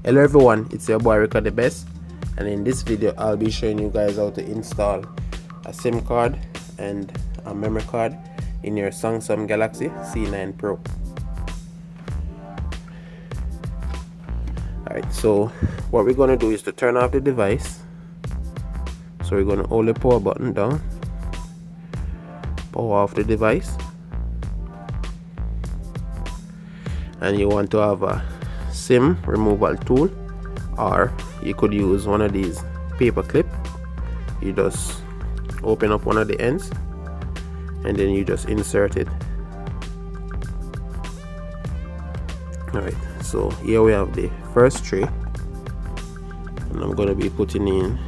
Hello everyone, it's your boy rickodebest, and in this video I'll be showing you guys how to install a SIM card and a memory card in your Samsung Galaxy C9 Pro. Alright, so what we're going to do is to turn off the device. So we're going to hold the power button down, power off the device, and you want to have a SIM removal tool, or you could use one of these paper clip. You just open up one of the ends and then you just insert it. Alright, so here we have the first tray, and I'm going to be putting in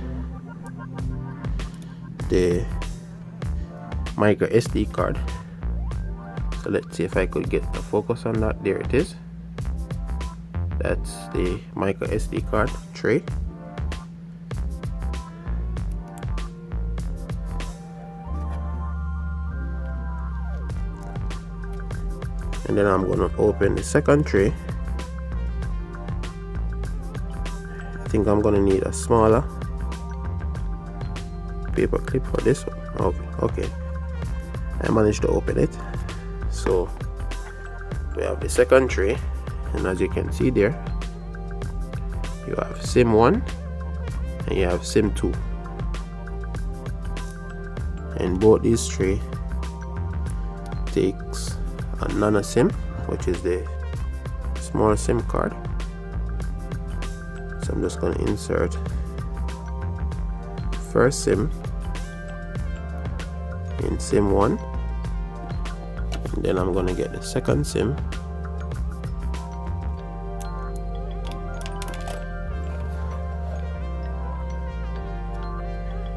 the micro SD card. So let's see if I could get the focus on that. There it is. That's the micro SD card tray. And then I'm going to open the second tray. I think I'm going to need a smaller paper clip for this one. Okay. I managed to open it. So we have the second tray, and as you can see there, you have SIM 1 and you have SIM 2, and both these tray takes a nano SIM, which is the small SIM card. So I'm just going to insert first SIM in SIM 1, and then I'm going to get the second SIM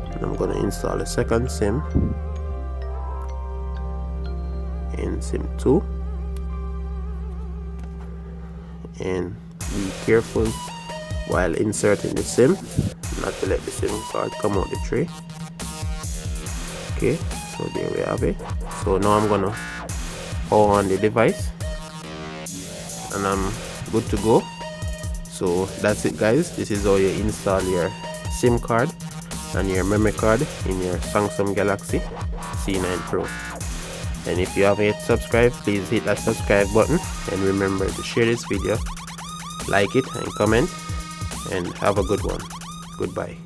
and I'm going to install the second SIM in SIM 2, and be careful while inserting the SIM not to let the SIM card come out the tray. Okay, so there we have it. So now I'm gonna power on the device and I'm good to go. So that's it guys, this is how you install your SIM card and your memory card in your Samsung Galaxy C9 Pro. And if you haven't yet subscribed, please hit that subscribe button, and remember to share this video, like it and comment, and have a good one. Goodbye.